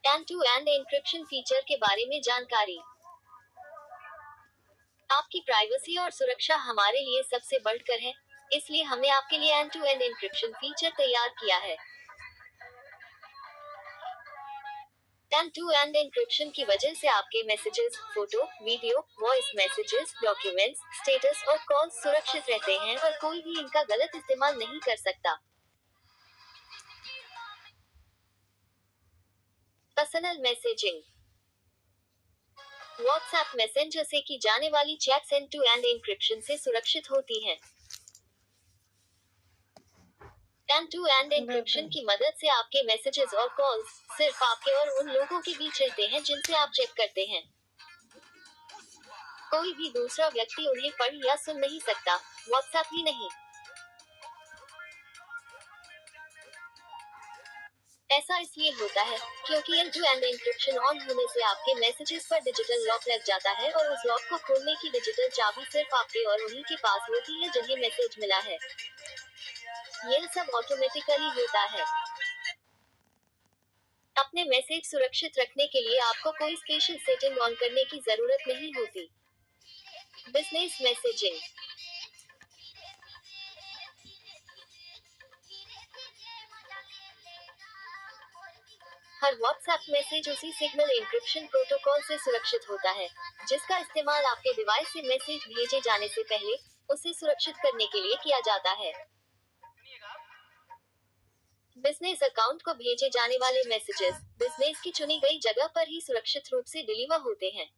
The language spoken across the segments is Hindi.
And to end encryption feature के बारे में जानकारी। आपकी प्राइवेसी और सुरक्षा हमारे लिए सबसे बढ़कर है, इसलिए हमने आपके लिए end to end encryption feature तैयार किया है। एंड टू एंड एन्क्रिप्शन की वजह से आपके messages, photo, video, voice messages, documents, status और कॉल्स सुरक्षित रहते हैं और कोई भी इनका गलत इस्तेमाल नहीं कर सकता। Personal messaging. व्हाट्सएप मैसेंजर से की जाने वाली chats end to end encryption से सुरक्षित होती हैं। एंड टू एंड एन्क्रिप्शन की मदद से आपके मैसेजेस और कॉल्स सिर्फ आपके और उन लोगों के बीच रहते हैं जिनसे आप चेक करते हैं। कोई भी दूसरा व्यक्ति उन्हें पढ़ या सुन नहीं सकता, व्हाट्सएप ही नहीं। ऐसा इसलिए होता है क्योंकि end to end encryption on होने से आपके मैसेजेस पर डिजिटल लॉक लग जाता है और उस लॉक को खोलने की डिजिटल चाबी सिर्फ आपके और उन्हीं के पास होती है जिन्हें मैसेज मिला है। यह सब ऑटोमेटिकली होता है। अपने मैसेज सुरक्षित रखने के लिए आपको कोई स्पेशल सेटिंग ऑन करने की जरूरत नहीं होती। Business messaging. हर व्हाट्सएप मैसेज उसी सिग्नल एन्क्रिप्शन प्रोटोकॉल से सुरक्षित होता है, जिसका इस्तेमाल आपके डिवाइस से मैसेज भेजे जाने से पहले उसे सुरक्षित करने के लिए किया जाता है। बिजनेस अकाउंट को भेजे जाने वाले मैसेजेस बिजनेस की चुनी गई जगह पर ही सुरक्षित रूप से डिलीवर होते हैं।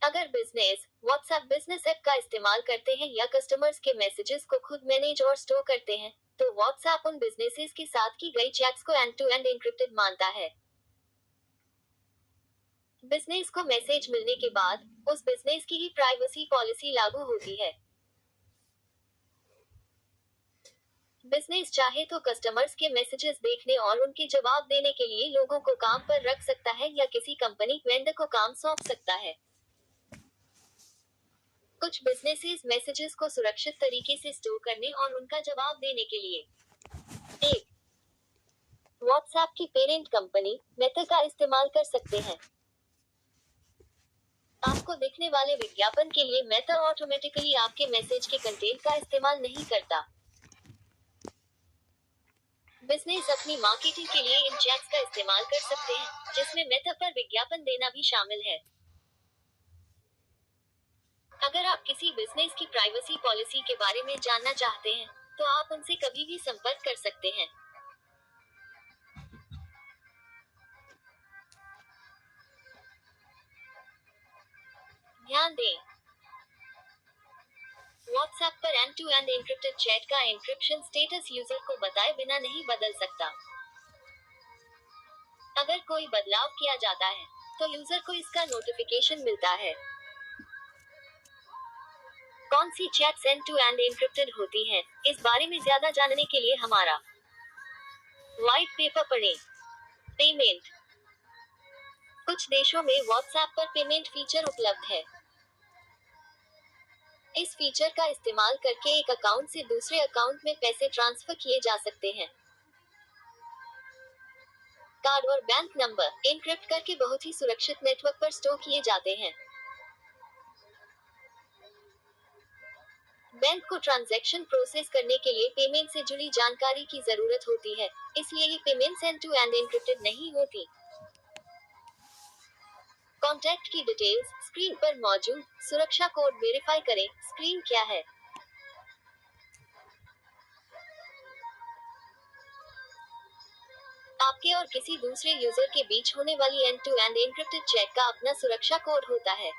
अगर बिजनेस व्हाट्सएप बिजनेस ऐप का इस्तेमाल करते हैं या कस्टमर्स के मैसेजेस को खुद मैनेज और स्टोर करते हैं, तो व्हाट्सएप उन बिजनेसेस के साथ की गई चैट्स को एंड टू एंड एन्क्रिप्टेड मानता है। बिजनेस को मैसेज मिलने के बाद उस बिजनेस की ही प्राइवेसी पॉलिसी लागू होती है। बिजनेस चाहे तो कस्टमर्स के मैसेजेस देखने और उनके जवाब देने के लिए लोगों को काम पर रख सकता है या किसी कंपनी वेंडर को काम सौंप सकता है। कुछ बिजनेसेस मैसेजेस को सुरक्षित तरीके से स्टोर करने और उनका जवाब देने के लिए एक व्हाट्सएप की पेरेंट कंपनी मेटा का इस्तेमाल कर सकते हैं। आपको दिखने वाले विज्ञापन के लिए मेटा ऑटोमेटिकली आपके मैसेज के कंटेंट का इस्तेमाल नहीं करता। बिजनेस अपनी मार्केटिंग के लिए इन चैट्स का इस्तेमाल कर सकते हैं, जिसमें मेटा पर विज्ञापन देना भी शामिल है। अगर आप किसी बिजनेस की प्राइवेसी पॉलिसी के बारे में जानना चाहते हैं, तो आप उनसे कभी भी संपर्क कर सकते हैं। ध्यान दें, व्हाट्सएप पर end to end encrypted chat का एन्क्रिप्शन स्टेटस यूजर को बताए बिना नहीं बदल सकता। अगर कोई बदलाव किया जाता है, तो यूजर को इसका नोटिफिकेशन मिलता है। कौन सी chats end to end encrypted होती हैं, इस बारे में ज्यादा जानने के लिए हमारा व्हाइट पेपर पढ़ें। पेमेंट। कुछ देशों में व्हाट्सएप पर पेमेंट फीचर उपलब्ध है। इस फीचर का इस्तेमाल करके एक अकाउंट से दूसरे अकाउंट में पैसे ट्रांसफर किए जा सकते हैं। कार्ड और बैंक नंबर एन्क्रिप्ट करके बहुत ही सुरक्षित नेटवर्क पर स्टोर किए जाते हैं। बैंक को ट्रांजैक्शन प्रोसेस करने के लिए पेमेंट से जुड़ी जानकारी की जरूरत होती है, इसलिए ये payments end to end encrypted नहीं होती। कॉन्टैक्ट की डिटेल्स स्क्रीन पर मौजूद सुरक्षा कोड वेरीफाई करें। स्क्रीन क्या है? आपके और किसी दूसरे यूजर के बीच होने वाली end to end encrypted chat का अपना सुरक्षा कोड होता है।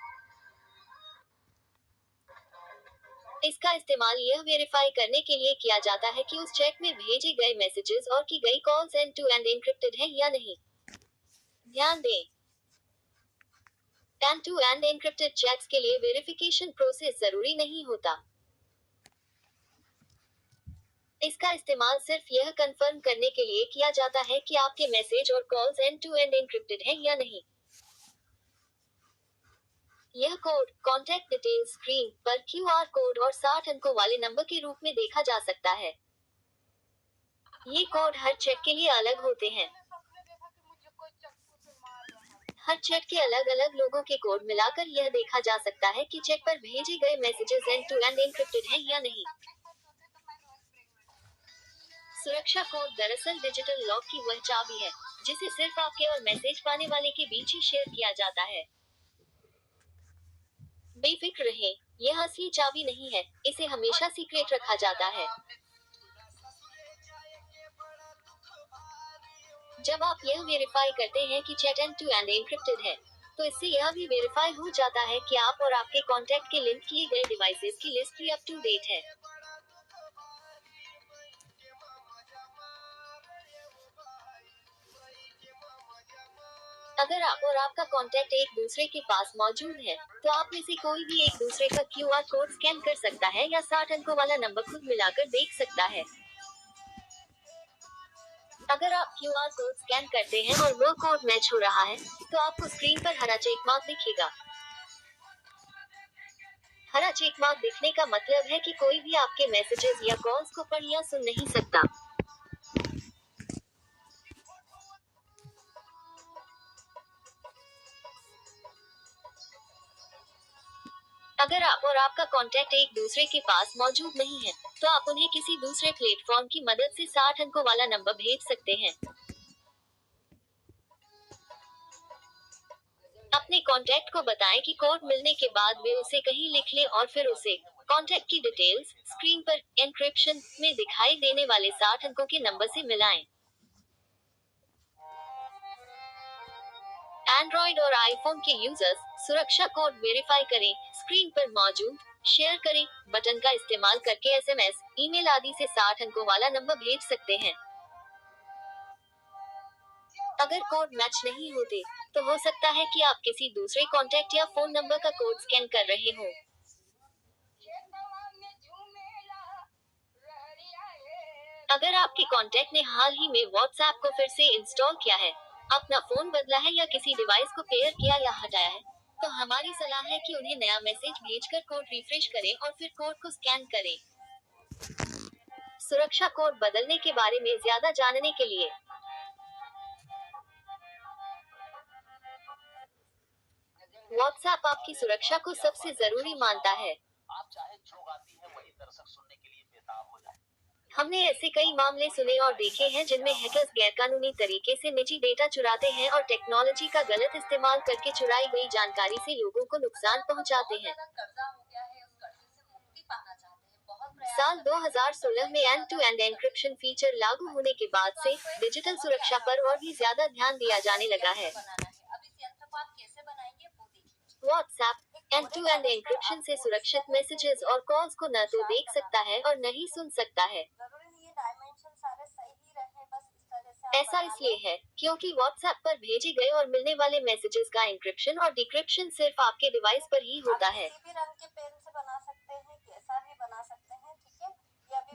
इसका इस्तेमाल यह वेरीफाई करने के लिए किया जाता है कि उस चैट में भेजे गए मैसेजेस और की गई calls end to end encrypted हैं या नहीं। ध्यान दें, end to end encrypted chats के लिए वेरिफिकेशन प्रोसेस जरूरी नहीं होता। इसका इस्तेमाल सिर्फ यह कंफर्म करने के लिए किया जाता है कि आपके मैसेज और calls end to end encrypted हैं या नहीं। यह कोड कॉन्टैक्ट डिटेल्स स्क्रीन पर क्यूआर कोड और 60 अंकों वाले नंबर के रूप में देखा जा सकता है। ये कोड हर चेक के लिए अलग होते हैं। हर चेक के अलग अलग लोगों के कोड मिलाकर यह देखा जा सकता है कि चेक पर भेजे गए messages end to end encrypted हैं या नहीं। सुरक्षा कोड दरअसल डिजिटल लॉक की वह चाबी है जिसे सिर्फ आपके और मैसेज पाने वाले के बीच ही शेयर किया जाता है। बेफिक्र रहें, यह असली चाबी नहीं है, इसे हमेशा सीक्रेट रखा जाता है। जब आप यह वेरीफाई करते हैं कि chat end to end encrypted है, तो इससे यह भी वेरीफाई हो जाता है कि आप और आपके कॉन्टैक्ट के लिंक किए गए डिवाइसेस की लिस्ट भी अप टू डेट है। अगर आप और आपका कॉन्टैक्ट एक दूसरे के पास मौजूद है, तो आप में से कोई भी एक दूसरे का क्यूआर कोड स्कैन कर सकता है या 60 अंकों वाला नंबर खुद मिलाकर देख सकता है। अगर आप क्यूआर कोड स्कैन करते हैं और वो कोड मैच हो रहा है, तो आपको स्क्रीन पर हरा चेक मार्क दिखेगा। हरा चेक मार्क दिखने का मतलब है कि कोई भी आपके मैसेजेस या कॉल्स को पढ़ या सुन नहीं सकता। अगर आप और आपका कॉन्टैक्ट एक दूसरे के पास मौजूद नहीं है, तो आप उन्हें किसी दूसरे प्लेटफॉर्म की मदद से 60 अंकों वाला नंबर भेज सकते हैं। अपने कॉन्टैक्ट को बताएं कि कोड मिलने के बाद वे उसे कहीं लिख लें और फिर उसे कॉन्टैक्ट की डिटेल्स स्क्रीन पर एन्क्रिप्शन में दिखाई देने वाले 60 अंकों के नंबर से मिलाएं। एंड्रॉइड और आईफोन के यूजर्स सुरक्षा कोड वेरीफाई करें, स्क्रीन पर मौजूद शेयर करें बटन का इस्तेमाल करके एसएमएस, ईमेल आदि से 60 अंकों वाला नंबर भेज सकते हैं। अगर कोड मैच नहीं होते, तो हो सकता है कि आप किसी दूसरे कॉन्टैक्ट या फोन नंबर का कोड स्कैन कर रहे हों। अगर आपके कॉन्टैक्ट ने हाल ही में व्हाट्सएप को फिर से इंस्टॉल किया है, अपना फोन बदला है या किसी डिवाइस को पेयर किया या हटाया है, तो हमारी सलाह है कि उन्हें नया मैसेज भेजकर कोड रिफ्रेश करें और फिर कोड को स्कैन करें। सुरक्षा कोड बदलने के बारे में ज्यादा जानने के लिए व्हाट्सएप आपकी सुरक्षा को सबसे जरूरी मानता है। आप चाहे जो गाती हैं वही दर्शक सुनने के लिए बेताब हो जाए। हमने ऐसे कई मामले सुने और देखे हैं जिनमें हैकर्स गैरकानूनी तरीके से निजी डेटा चुराते हैं और टेक्नोलॉजी का गलत इस्तेमाल करके चुराई गई जानकारी से लोगों को नुकसान पहुंचाते हैं। साल 2016 में end to end encryption feature लागू होने के बाद से डिजिटल सुरक्षा पर और भी ज्यादा ध्यान दिया जाने लगा है। WhatsApp end to end encryption से सुरक्षित मैसेजेस और कॉल्स को न तो देख सकता है और न ही सुन सकता है। ऐसा इसलिए है क्योंकि व्हाट्सएप पर भेजे गए और मिलने वाले मैसेजेस का एन्क्रिप्शन और डिक्रिप्शन सिर्फ आपके डिवाइस पर ही होता है।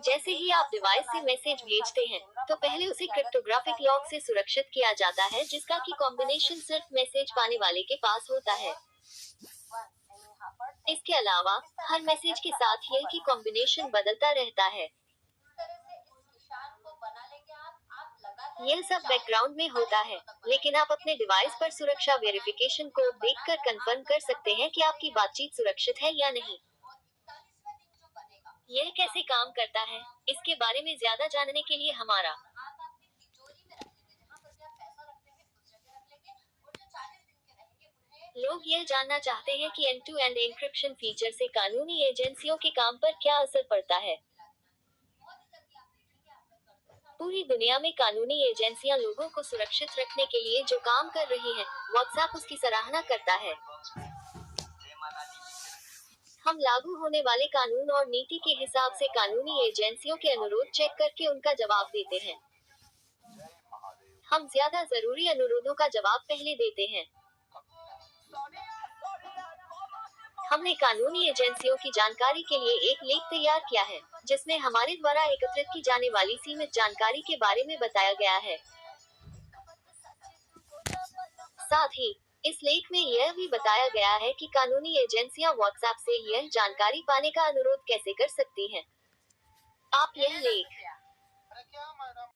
जैसे ही आप डिवाइस से मैसेज भेजते हैं, तो पहले उसे क्रिप्टोग्राफिक लॉक से सुरक्षित किया जाता है जिसका की कॉम्बिनेशन सिर्फ मैसेज पाने वाले के पास होता है। इसके अलावा हर मैसेज के साथ यह की कॉम्बिनेशन बदलता रहता है। यह सब बैकग्राउंड में होता है, लेकिन आप अपने डिवाइस पर सुरक्षा वेरिफिकेशन कोड देखकर कंफर्म कर सकते हैं कि आपकी बातचीत सुरक्षित है या नहीं। यह कैसे काम करता है, इसके बारे में ज्यादा जानने के लिए हमारा लोग यह जानना चाहते हैं कि end to end encryption feature से कानूनी एजेंसियों के काम पर क्या असर पड़ता है। पूरी दुनिया में कानूनी एजेंसियां लोगों को सुरक्षित रखने के लिए जो काम कर रही हैं, व्हाट्सएप उसकी सराहना करता है। हम लागू होने वाले कानून और नीति के हिसाब से कानूनी एजेंसियों के अनुरोध चेक करके उनका जवाब देते हैं। हम ज्यादा जरूरी अनुरोधों का जवाब पहले देते हैं। हमने कानूनी एजेंसियों की जानकारी के लिए एक लेख तैयार किया है, जिसमें हमारे द्वारा एकत्रित की जाने वाली सीमित जानकारी के बारे में बताया गया है। साथ ही इस लेख में यह भी बताया गया है कि कानूनी एजेंसियां व्हाट्सएप से यह जानकारी पाने का अनुरोध कैसे कर सकती हैं। आप यह लेख